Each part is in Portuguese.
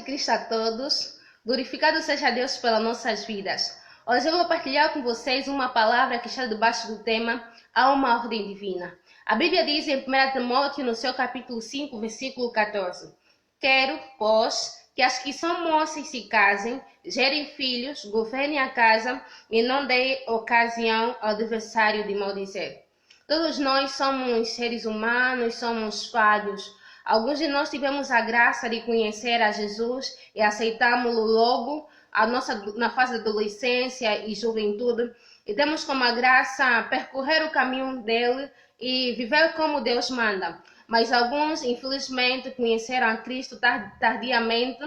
Cristo a todos. Glorificado seja Deus pelas nossas vidas. Hoje eu vou partilhar com vocês uma palavra que está debaixo do tema Há uma ordem divina. A Bíblia diz em 1 Timóteo, no seu capítulo 5, versículo 14: Quero, pois, que as que são moças se casem, gerem filhos, governem a casa e não deem ocasião ao adversário de maldizer. Todos nós somos seres humanos, somos falhos. Alguns de nós tivemos a graça de conhecer a Jesus e aceitámo-lo logo na fase da adolescência e juventude. E temos como a graça percorrer o caminho dele e viver como Deus manda. Mas alguns, infelizmente, conheceram a Cristo tardiamente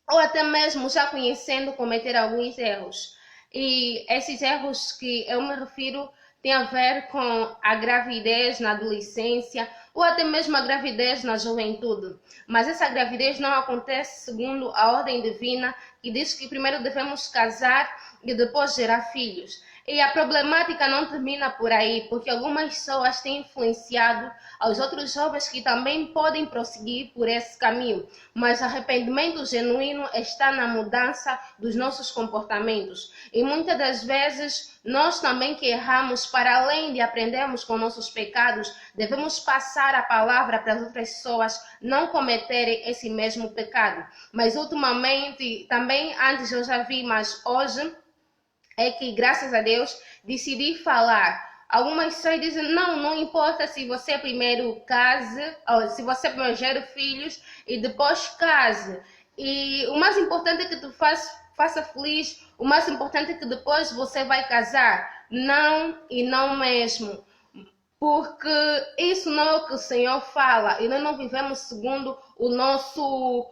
ou até mesmo já conhecendo, cometeram alguns erros. E esses erros que eu me refiro tem a ver com a gravidez na adolescência ou até mesmo a gravidez na juventude. Mas essa gravidez não acontece segundo a ordem divina, que diz que primeiro devemos casar e depois gerar filhos. E a problemática não termina por aí, porque algumas pessoas têm influenciado aos outros jovens que também podem prosseguir por esse caminho. Mas arrependimento genuíno está na mudança dos nossos comportamentos. E muitas das vezes nós também que erramos, para além de aprendermos com nossos pecados, devemos passar a palavra para as outras pessoas não cometerem esse mesmo pecado. Mas ultimamente, também antes eu já vi, mas hoje é que, graças a Deus, decidi falar. Algumas pessoas dizem, não importa se você primeiro case, ou se você primeiro gere filhos e depois case. E o mais importante é que tu faça feliz, o mais importante é que depois você vai casar. Não e não mesmo. Porque isso não é o que o Senhor fala e nós não vivemos segundo o nosso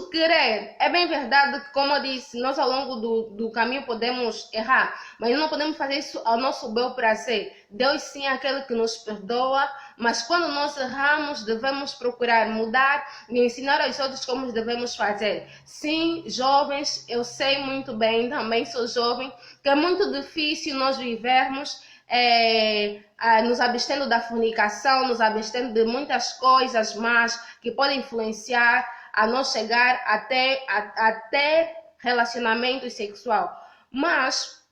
querer. É bem verdade que, como eu disse, nós ao longo do caminho podemos errar, mas não podemos fazer isso ao nosso bel prazer. Deus sim é aquele que nos perdoa, mas quando nós erramos, devemos procurar mudar e ensinar aos outros como devemos fazer. Sim, jovens, eu sei muito bem, também sou jovem, que é muito difícil nós vivermos nos abstendo da fornicação, nos abstendo de muitas coisas más que podem influenciar a nós chegar até relacionamento sexual. Mas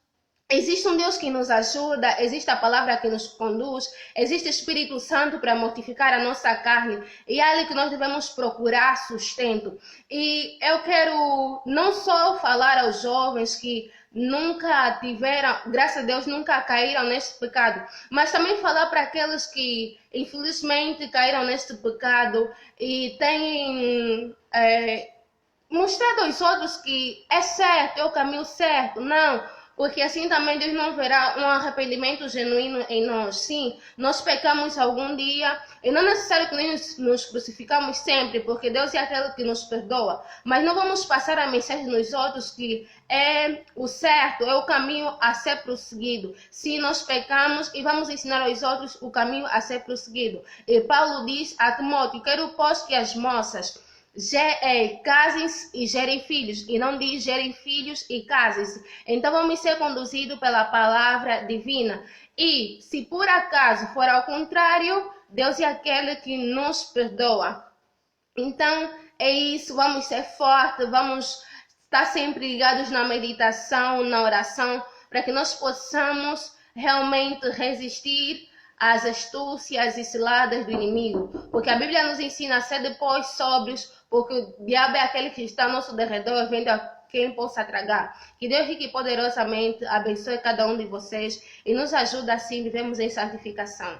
existe um Deus que nos ajuda, existe a palavra que nos conduz, existe o Espírito Santo para mortificar a nossa carne e é ali que nós devemos procurar sustento. E eu quero não só falar aos jovens que nunca tiveram, graças a Deus, nunca caíram neste pecado, mas também falar para aqueles que infelizmente caíram neste pecado e têm mostrado aos outros que é certo, é o caminho certo. Não, porque assim também Deus não verá um arrependimento genuíno em nós. Sim, nós pecamos algum dia e não é necessário que nos crucificamos sempre, porque Deus é aquele que nos perdoa. Mas não vamos passar a mensagem nos outros que é o certo, é o caminho a ser prosseguido. Sim, nós pecamos e vamos ensinar aos outros o caminho a ser prosseguido. E Paulo diz a Timóteo: quero, pois, que as moças casem-se e gerem filhos, e não diz gerem filhos e casem-se. Então vamos ser conduzidos pela palavra divina. E se por acaso for ao contrário, Deus é aquele que nos perdoa. Então é isso, vamos ser fortes, vamos estar sempre ligados na meditação, na oração, para que nós possamos realmente resistir às astúcias e ciladas do inimigo, porque a Bíblia nos ensina a ser depois sóbrios, porque o diabo é aquele que está ao nosso derredor, vendo a quem possa tragar. Que Deus rique poderosamente abençoe cada um de vocês e nos ajude assim, vivemos em santificação.